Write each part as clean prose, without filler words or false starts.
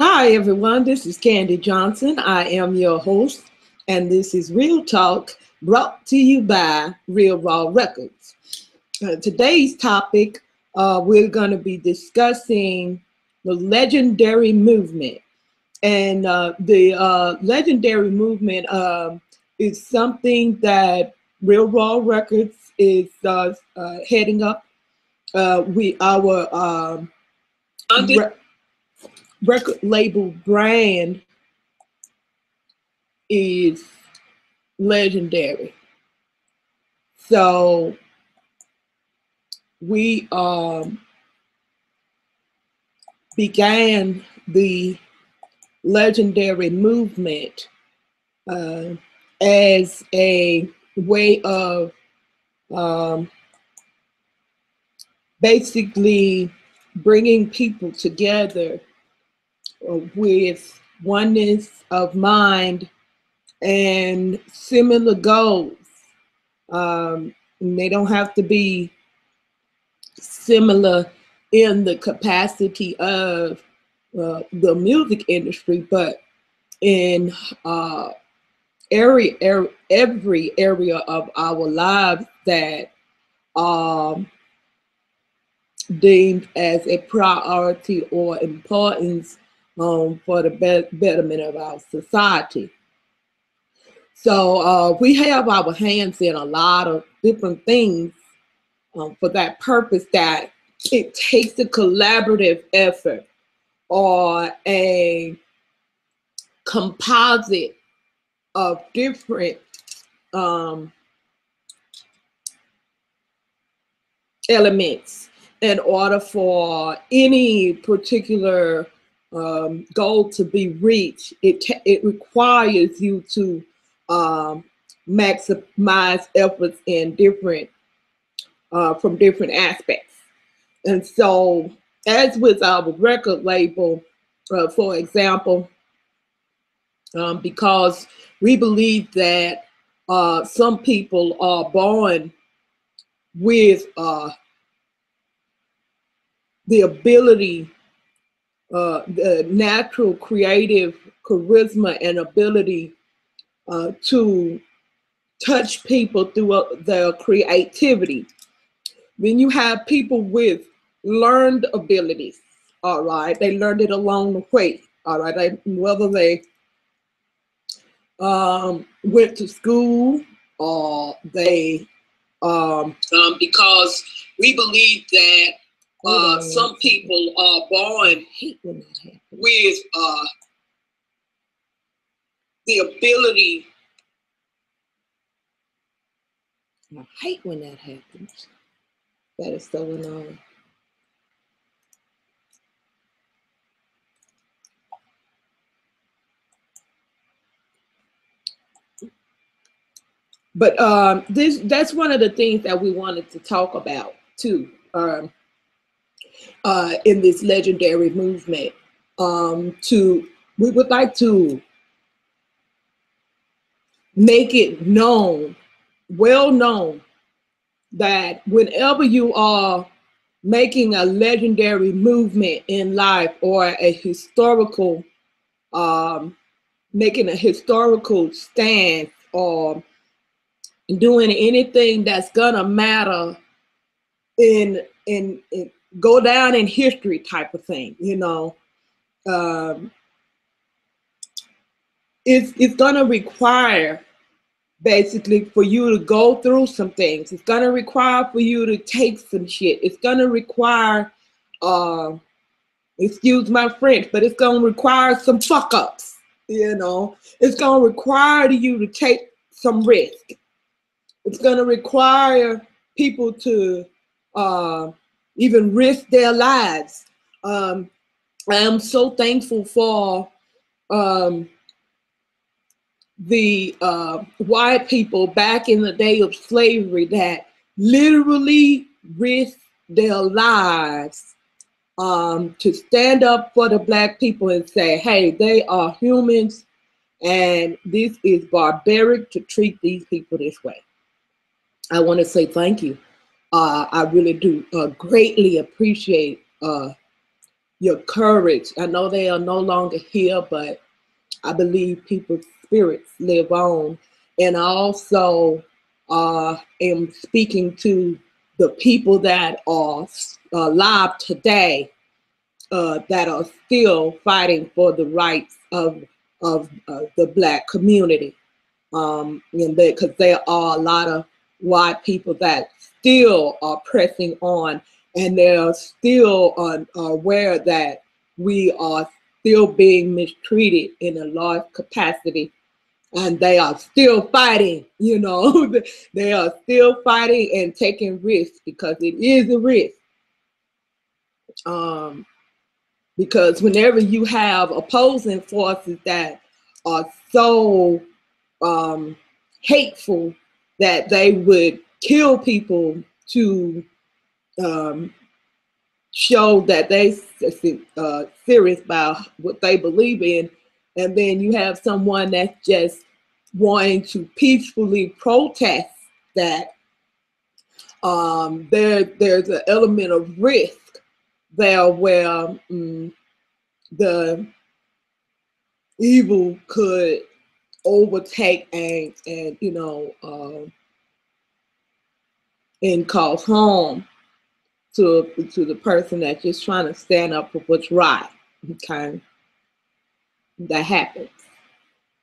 Hi, everyone. This is Candy Johnson. I am your host, and this is Real Talk brought to you by Real Raw Records. Today's topic, we're going to be discussing the legendary movement. And the legendary movement is something that Real Raw Records is heading up. Our re- record label brand is legendary. So we began the legendary movement uh, as a way of um, basically bringing people together with oneness of mind and similar goals. And they don't have to be similar in the capacity of the music industry, but in every area of our lives that are deemed as a priority or importance for the betterment of our society. So we have our hands in a lot of different things for that purpose, that it takes a collaborative effort or a composite of different um, elements in order for any particular goal to be reached. It requires you to um, maximize efforts in different from different aspects. And so, as with our record label, for example, because we believe that some people are born with the ability, the natural creative charisma and ability to touch people through their creativity. When you have people with learned abilities, all right, they learned it along the way, all right, whether they went to school or they because we believe that some people are born with the ability. I hate when that happens. That is so annoying. But that's one of the things that we wanted to talk about too, in this legendary movement. To We would like to make it known, well known, that whenever you are making a legendary movement in life or a historical, um, making a historical stance or doing anything that's gonna matter in go down in history type of thing, um, it's gonna require basically for you to go through some things. It's gonna require for you to take some shit. It's gonna require, uh, excuse my French, but it's gonna require some fuck ups. It's gonna require you to take some risk. It's gonna require people to uh, even risk their lives. Um, I am so thankful for um, the white people back in the day of slavery that literally risked their lives to stand up for the black people and say, hey, they are humans and this is barbaric to treat these people this way. I want to say thank you. I really do greatly appreciate your courage. I know they are no longer here, but I believe people's spirits live on. And I also am speaking to the people that are alive today, that are still fighting for the rights of the Black community. And because there are a lot of white people that still are pressing on, and they're still aware that we are still being mistreated in a large capacity, and they are still fighting. You know, they are still fighting and taking risks, because it is a risk. Because whenever you have opposing forces that are so hateful that they would kill people to show that they serious about what they believe in, and then you have someone that's just wanting to peacefully protest that, there's an element of risk there where the evil could overtake and you know, and cause harm to the person that's just trying to stand up for what's right. Okay, that happens.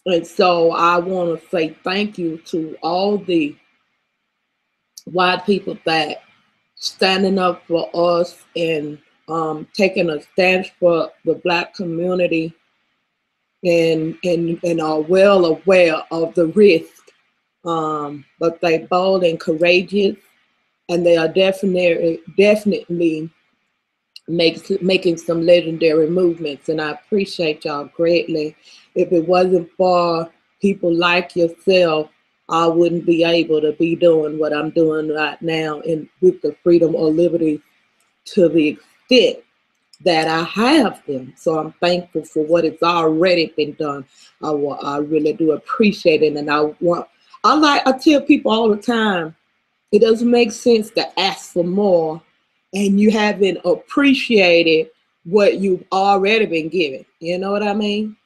And so I want to say thank you to all the white people that standing up for us and taking a stance for the Black community, and are well aware of the risk. But they bold and courageous, and they are definitely making some legendary movements, and I appreciate y'all greatly. If it wasn't for people like yourself, I wouldn't be able to be doing what I'm doing right now, and with the freedom or liberty to the extent that I have them. So I'm thankful for what has already been done. I really do appreciate it, and I tell people all the time, it doesn't make sense to ask for more and you haven't appreciated what you've already been given. You know what I mean?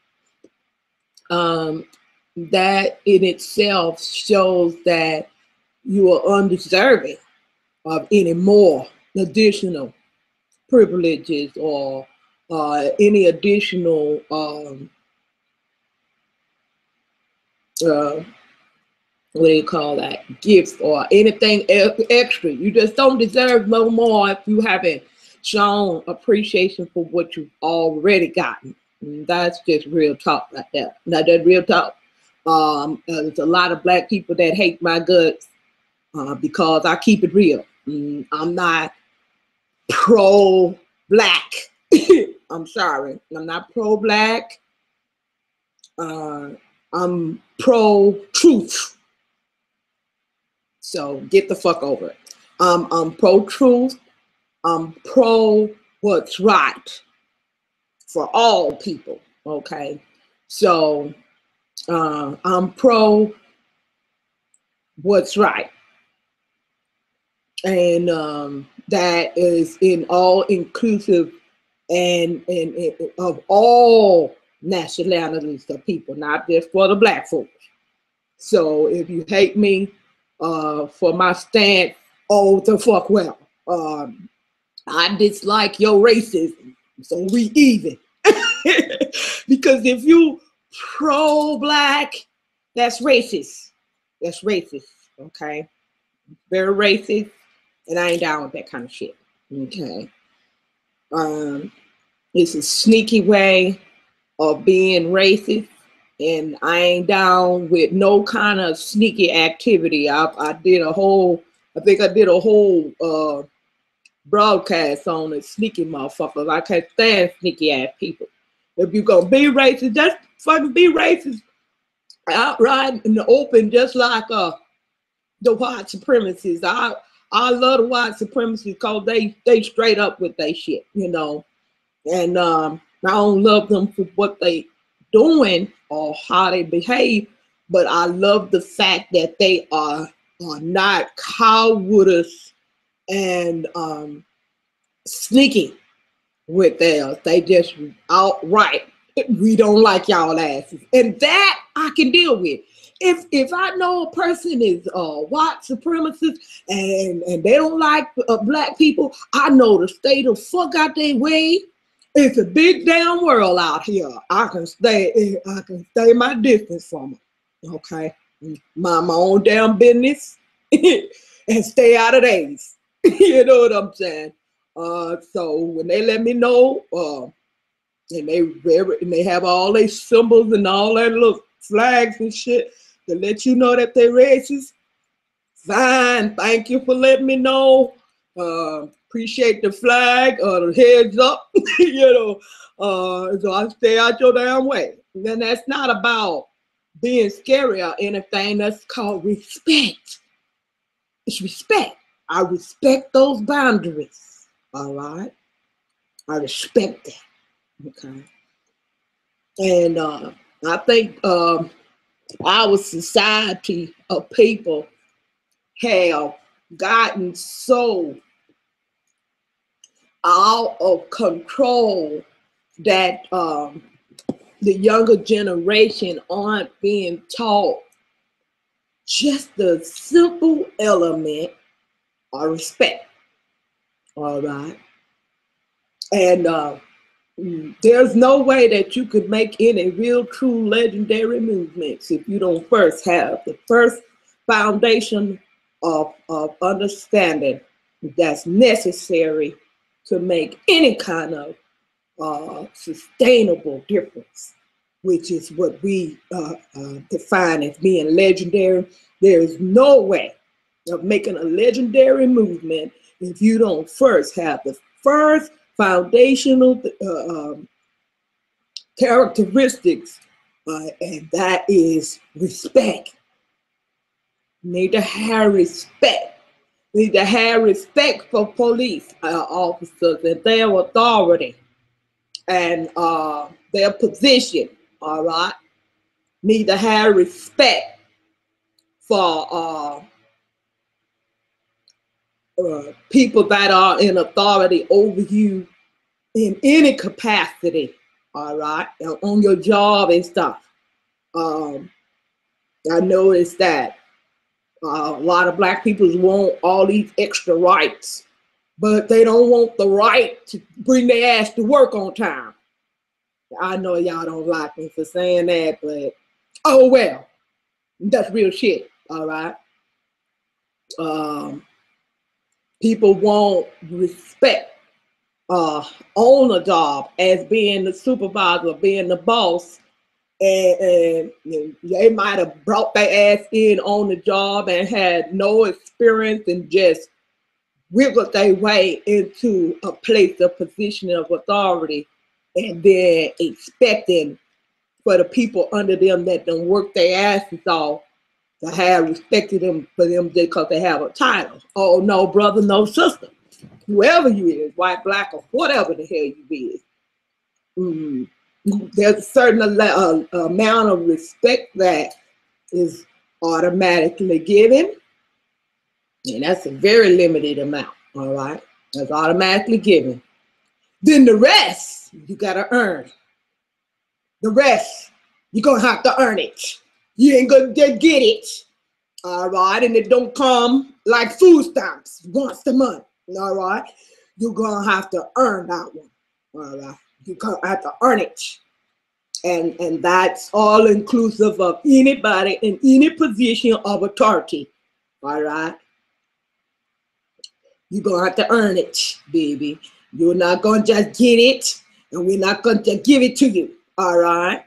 That in itself shows that you are undeserving of any more additional privileges or any additional what do you call that, gifts or anything extra. You just don't deserve no more if you haven't shown appreciation for what you've already gotten. And that's just real talk right there. Now that's real talk. There's a lot of Black people that hate my guts because I keep it real. I'm not pro-Black. I'm sorry. I'm not pro-Black. I'm pro-truth. So get the fuck over it. I'm pro-truth. I'm pro what's right for all people. Okay. So I'm pro what's right. And that is in all inclusive and of all nationalities of people, not just for the Black folks. So if you hate me for my stance, oh the fuck well. I dislike your racism, so we even. Because if you pro-Black, that's racist. That's racist, okay? Very racist, and I ain't down with that kind of shit, okay? It's a sneaky way of being racist, and I ain't down with no kind of sneaky activity. I think I did a whole broadcast on it, sneaky motherfuckers. I can't stand sneaky ass people. If you gonna be racist, just fucking be racist outright in the open, just like the white supremacists. I love the white supremacists because they straight up with they shit, you know. And I don't love them for what they doing or how they behave, but I love the fact that they are not cowardice and sneaky with theirs. They just outright, we don't like y'all asses. And that I can deal with. If I know a person is white supremacist and they don't like black people, I know to stay the fuck out their way. It's a big damn world out here. I can stay my distance from them. Okay. Mind my own damn business and stay out of theirs. You know what I'm saying? So when they let me know, and they have all their symbols and all that little flags and shit to let you know that they're racist, fine. Thank you for letting me know. Appreciate the flag or the heads up, you know. So I stay out your damn way. And then that's not about being scary or anything. That's called respect. It's respect. I respect those boundaries. All right. I respect that. Okay. And I think our society of people have gotten so out of control that the younger generation aren't being taught just the simple element of respect. All right. And there's no way that you could make any real true legendary movements if you don't first have the first foundation of understanding that's necessary to make any kind of sustainable difference, which is what we define as being legendary. There is no way of making a legendary movement if you don't first have the first foundational characteristics, and that is respect. You need to have respect. You need to have respect for police officers and their authority and their position. All right. Need to have respect for people that are in authority over you in any capacity, all right, on your job and stuff. I noticed that a lot of black people want all these extra rights, but they don't want the right to bring their ass to work on time. I know y'all don't like me for saying that, but oh well, that's real shit, all right? People want respect on a job as being the supervisor, being the boss, and they might have brought their ass in on the job and had no experience and just wiggled their way into a place, a position of authority, and then expecting for the people under them that don't work their asses off to have respected them for them because they have a title. Oh no, brother, no sister. Whoever you is, white, black, or whatever the hell you is, there's a certain amount of respect that is automatically given, and that's a very limited amount, all right? That's automatically given. Then the rest, you gotta earn. The rest, you're gonna have to earn it. You ain't gonna just get it, all right? And it don't come like food stamps once a month, all right? You're gonna have to earn that one, all right? You're gonna have to earn it. And that's all inclusive of anybody in any position of authority, all right? You're gonna have to earn it, baby. You're not gonna just get it, and we're not gonna just give it to you, all right?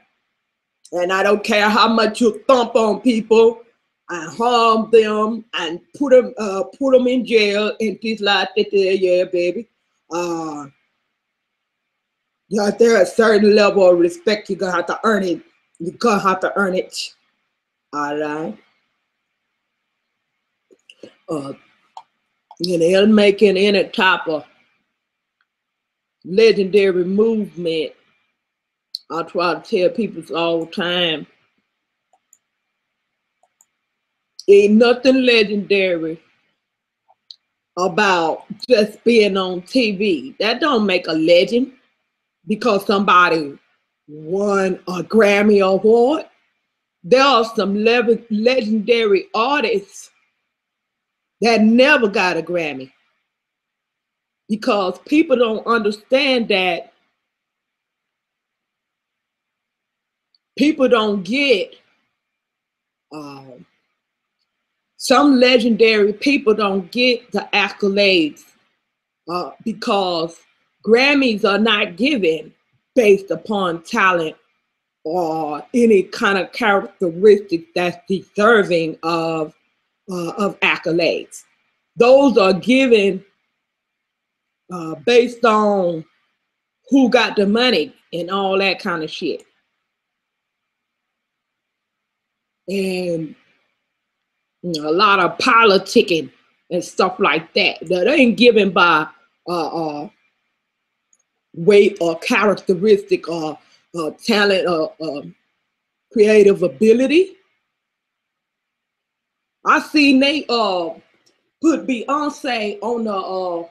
And I don't care how much you thump on people and harm them and put them in jail and things like that. Yeah, baby. There's a certain level of respect you're gonna have to earn it. You're gonna have to earn it. All right. They're making any type of legendary movement. I try to tell people all the time, ain't nothing legendary about just being on TV. That don't make a legend because somebody won a Grammy award. There are some legendary artists that never got a Grammy because people don't understand that people don't get some legendary people don't get the accolades because Grammys are not given based upon talent or any kind of characteristic that's deserving of accolades. Those are given based on who got the money and all that kind of shit. And you know, a lot of politicking and stuff like that. That ain't given by weight or characteristic or talent or creative ability. I seen they put Beyonce on the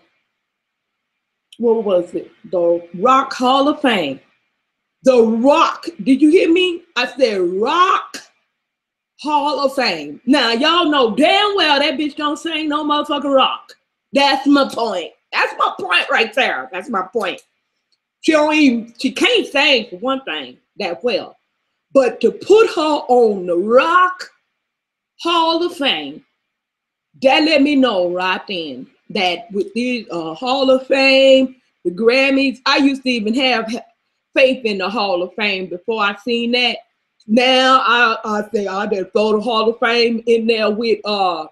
what was it? The Rock Hall of Fame. The Rock. Did you hear me? I said Rock Hall of Fame. Now y'all know damn well that bitch don't sing no motherfucking rock. That's my point. That's my point right there. That's my point. She can't sing for one thing that well. But to put her on the Rock Hall of Fame, that let me know right then that with these Hall of Fame, the Grammys, I used to even have faith in the Hall of Fame before I seen that. Now I say I just throw the Hall of Fame in there with the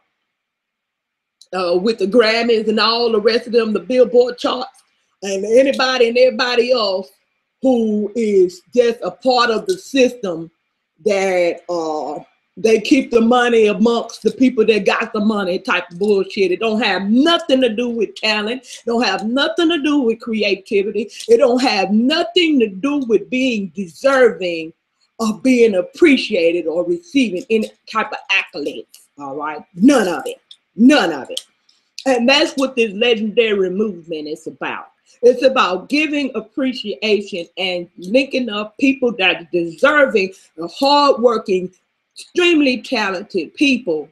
Grammys and all the rest of them, the Billboard charts, and anybody and everybody else who is just a part of the system that they keep the money amongst the people that got the money type of bullshit. It don't have nothing to do with talent. It don't have nothing to do with creativity. It don't have nothing to do with being deserving of being appreciated or receiving any type of accolades. All right, none of it. None of it. And that's what this legendary movement is about. It's about giving appreciation and linking up people that are deserving, the hardworking, extremely talented people,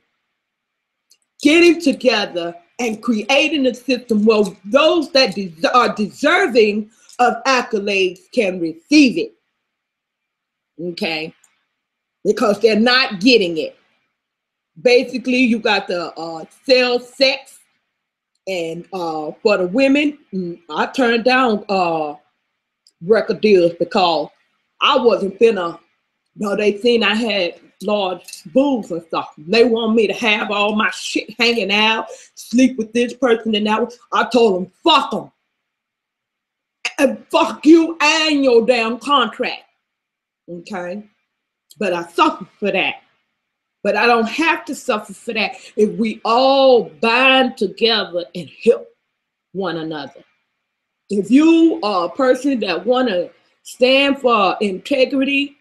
getting together and creating a system where those that are deserving of accolades can receive it. Okay? Because they're not getting it. Basically, you got the sales sex. And for the women, I turned down record deals because I wasn't finna. No, they seen I had large boobs and stuff. They want me to have all my shit hanging out, sleep with this person and that one. I told them, fuck them. And fuck you and your damn contract. Okay? But I suffered for that. But I don't have to suffer for that if we all bind together and help one another. If you are a person that want to stand for integrity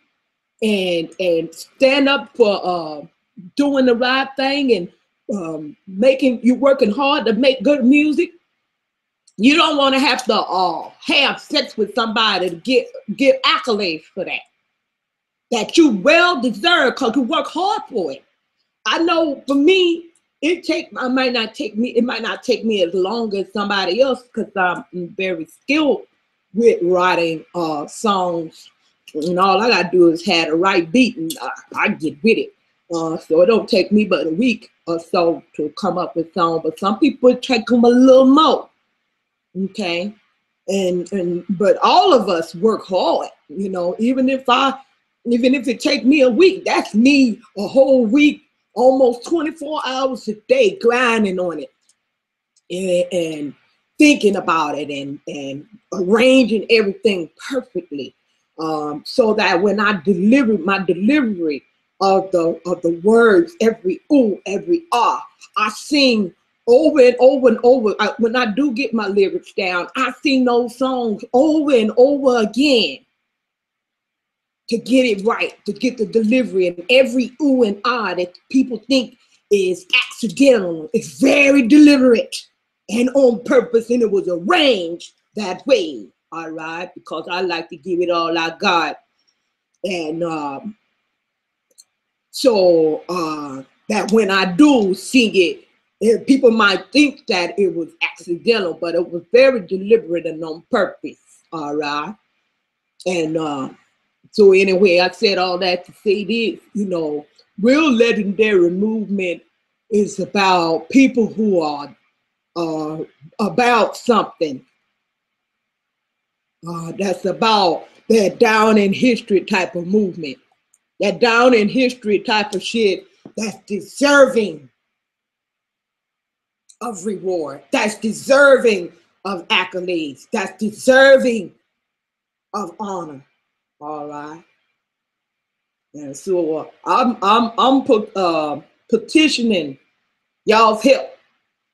and stand up for doing the right thing and you working hard to make good music, you don't want to have to have sex with somebody to get accolades for that. That you well deserve because you work hard for it. I know for me, it might not take me as long as somebody else because I'm very skilled with writing songs. And all I gotta do is have the right beat and I get with it. So it don't take me but a week or so to come up with songs. But some people take them a little more. Okay. But all of us work hard, you know, even if it take me a week, that's me a whole week, almost 24 hours a day grinding on it and thinking about it and arranging everything perfectly. So that when I deliver my delivery of the words, every ooh, every ah, I sing over and over and over. When I do get my lyrics down, I sing those songs over and over again to get it right, to get the delivery, and every ooh and ah that people think is accidental. It's very deliberate. and on purpose, and it was arranged that way. All right, because I like to give it all I got. And so that when I do sing it, people might think that it was accidental, but it was very deliberate and on purpose. All right. And so anyway, I said all that to say this, you know, real legendary movement is about people who are about something. That's about that down in history type of movement. That down in history type of shit that's deserving of reward, that's deserving of accolades, that's deserving of honor. All right. And so I'm petitioning y'all's help.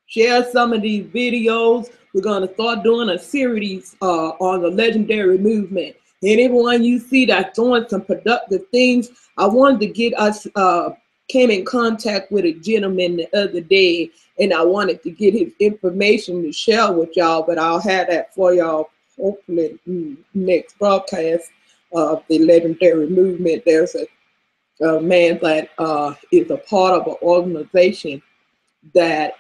Share some of these videos. We're going to start doing a series on the legendary movement. Anyone you see that's doing some productive things, I wanted to get us, came in contact with a gentleman the other day, and I wanted to get his information to share with y'all, but I'll have that for y'all hopefully next broadcast of the legendary movement. There's a man that is a part of an organization that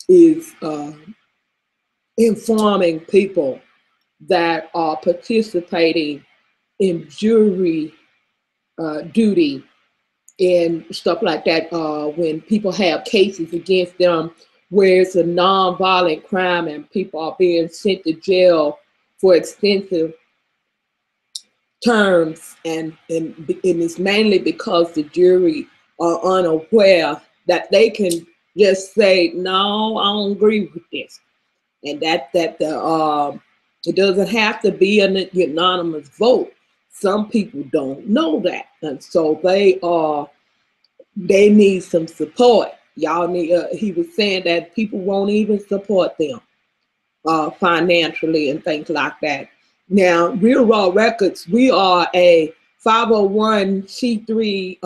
is informing people that are participating in jury duty and stuff like that when people have cases against them where it's a non-violent crime and people are being sent to jail for extensive terms, and it's mainly because the jury are unaware that they can just say, no, I don't agree with this. And that it doesn't have to be an unanimous vote. Some people don't know that. And so they need some support. Y'all need, he was saying that people won't even support them financially and things like that. Now, Real Raw Records, we are a 501c3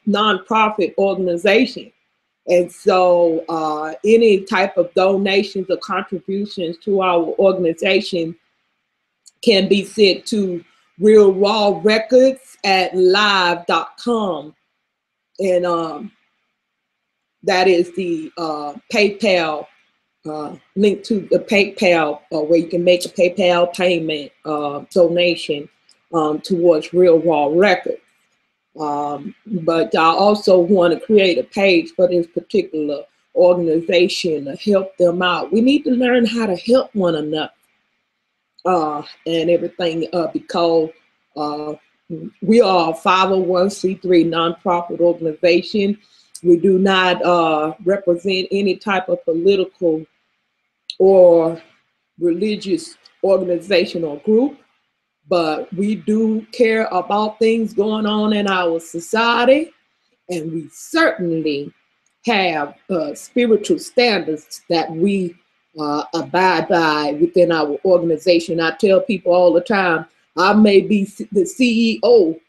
nonprofit organization. And so any type of donations or contributions to our organization can be sent to Real Raw Records at live.com. And that is the PayPal link to the PayPal where you can make a PayPal payment donation towards Real Raw Records. But I also want to create a page for this particular organization to help them out. We need to learn how to help one another and everything because we are a 501c3 nonprofit organization. We do not represent any type of political or religious organization or group, but we do care about things going on in our society, and we certainly have spiritual standards that we abide by within our organization. I tell people all the time, I may be the CEO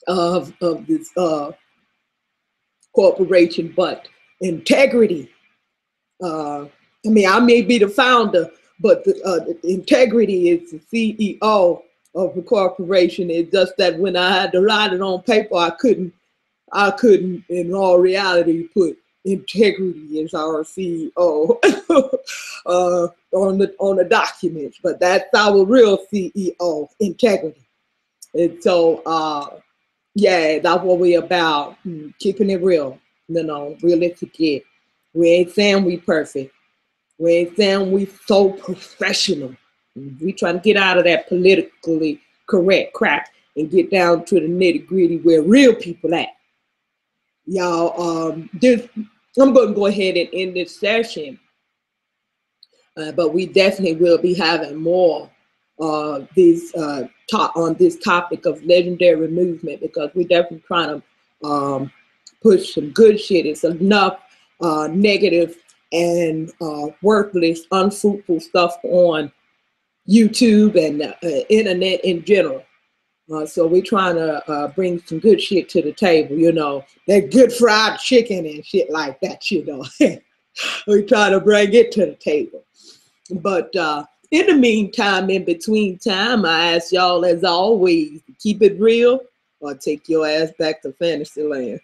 of this corporation, but integrity, I mean, I may be the founder, but the integrity is the CEO of the corporation. It's just that when I had to write it on paper, I couldn't in all reality put integrity as our CEO on the documents, but that's our real CEO, integrity. And so yeah, that's what we're about, keeping it real, you know, realistic. We ain't saying we perfect. We ain't saying we so professional. We trying to get out of that politically correct crap and get down to the nitty gritty where real people at. Y'all, I'm going to go ahead and end this session, but we definitely will be having more these on this topic of legendary movement, because we're definitely trying to push some good shit. It's enough negative and worthless, unfruitful stuff on YouTube and internet in general. So we're trying to bring some good shit to the table, you know, that good fried chicken and shit like that, you know. We try to bring it to the table. But in the meantime, in between time, I ask y'all, as always, to keep it real or take your ass back to Fantasyland.